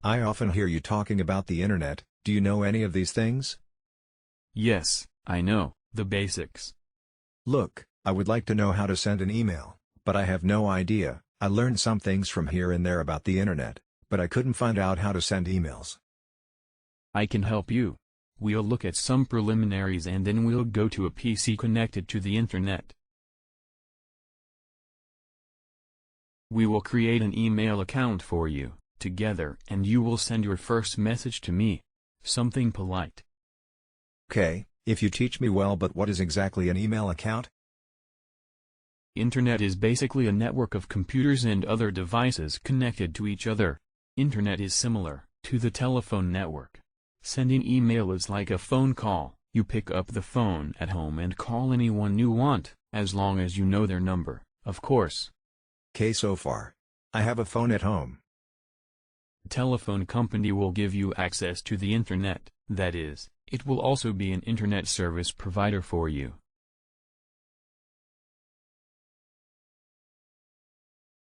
I often hear you talking about the internet. Do you know any of these things? Yes, I know the basics. Look, I would like to know how to send an email, but I have no idea. I learned some things from here and there about the internet, but I couldn't find out how to send emails. I can help you. We'll look at some preliminaries and then we'll go to a PC connected to the internet. We will create an email account for you, together, and you will send your first message to me. Something polite. Okay, if you teach me well, but what is exactly an email account? Internet is basically a network of computers and other devices connected to each other. Internet is similar to the telephone network. Sending email is like a phone call. You pick up the phone at home and call anyone you want, as long as you know their number, of course. Okay, so far. I have a phone at home. Telephone company will give you access to the internet, that is, it will also be an internet service provider for you.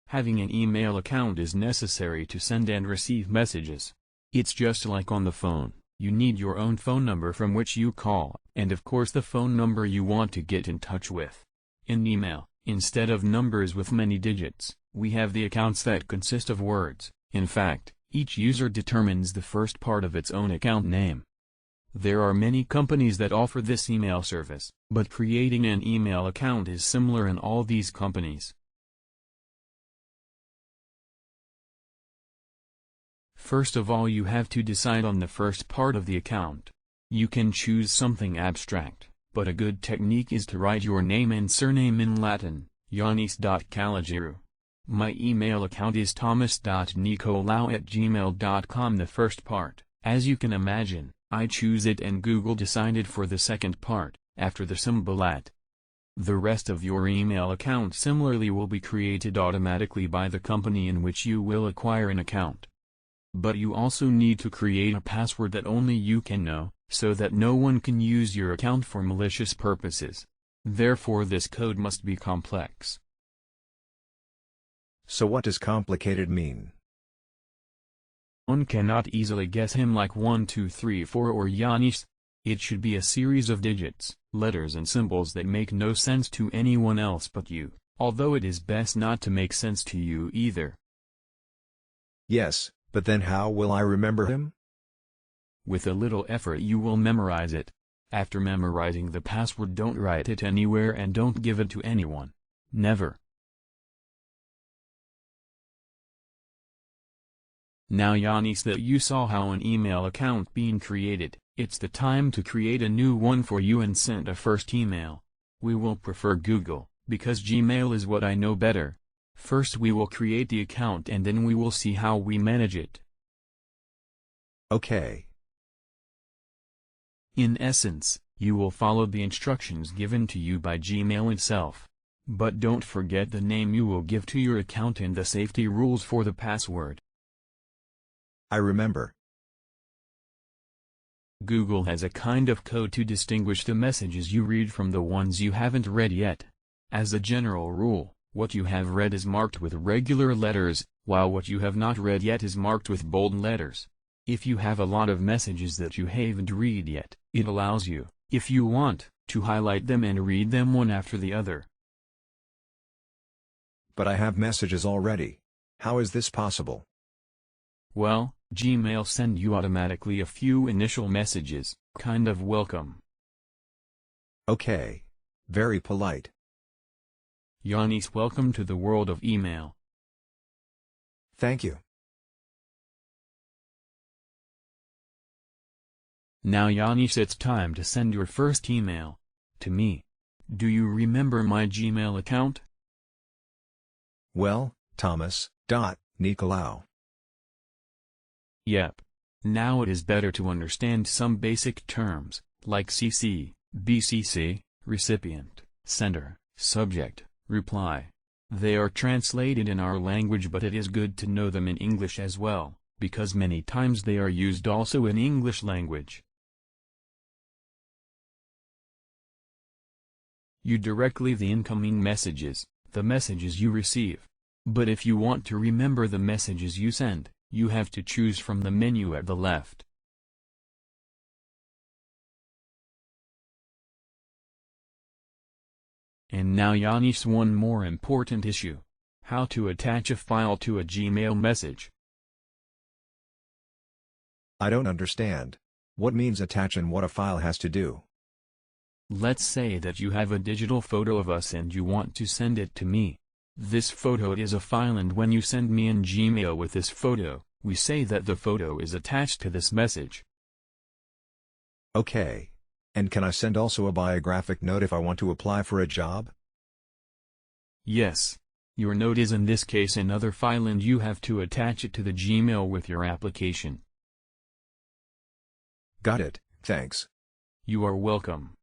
Having an email account is necessary to send and receive messages. It's just like on the phone. You need your own phone number from which you call, and of course the phone number you want to get in touch with. In email, instead of numbers with many digits, we have the accounts that consist of words. In fact, each user determines the first part of its own account name. There are many companies that offer this email service, but creating an email account is similar in all these companies. First of all, you have to decide on the first part of the account. You can choose something abstract, but a good technique is to write your name and surname in Latin, Yanis.Caligiru. My email account is thomas.nicolau@gmail.com. The first part, as you can imagine, I choose it and Google decided for the second part, after the symbol @ The rest of your email account similarly will be created automatically by the company in which you will acquire an account. But you also need to create a password that only you can know, so that no one can use your account for malicious purposes. Therefore this code must be complex. So what does complicated mean? One cannot easily guess him like 1 2 3 4 or Yanis. It should be a series of digits, letters and symbols that make no sense to anyone else but you, although it is best not to make sense to you either. Yes, but then how will I remember him? With a little effort you will memorize it. After memorizing the password, don't write it anywhere and don't give it to anyone. Never. Now Yanis, that you saw how an email account being created, it's the time to create a new one for you and send a first email. We will prefer Google, because Gmail is what I know better. First we will create the account and then we will see how we manage it. Okay. In essence, you will follow the instructions given to you by Gmail itself. But don't forget the name you will give to your account and the safety rules for the password. I remember. Google has a kind of code to distinguish the messages you read from the ones you haven't read yet. As a general rule, what you have read is marked with regular letters, while what you have not read yet is marked with bold letters. If you have a lot of messages that you haven't read yet, it allows you, if you want, to highlight them and read them one after the other. But I have messages already. How is this possible? Well, Gmail send you automatically a few initial messages, kind of welcome. Okay. Very polite. Yanis, welcome to the world of email. Thank you. Now Yanis, it's time to send your first email. To me. Do you remember my Gmail account? Well, Thomas.Nicolau. Yep. Now it is better to understand some basic terms, like CC, BCC, recipient, sender, subject, reply. They are translated in our language, but it is good to know them in English as well, because many times they are used also in English language. You directly the incoming messages, the messages you receive. But if you want to remember the messages you send, You have to choose from the menu at the left. And now Yanis, one more important issue. How to attach a file to a Gmail message. I don't understand. What means attach and what a file has to do? Let's say that you have a digital photo of us and you want to send it to me. This photo is a file, and when you send me an Gmail with this photo, we say that the photo is attached to this message. Okay. And can I send also a biographic note if I want to apply for a job? Yes. Your note is in this case another file and you have to attach it to the Gmail with your application. Got it, thanks. You are welcome.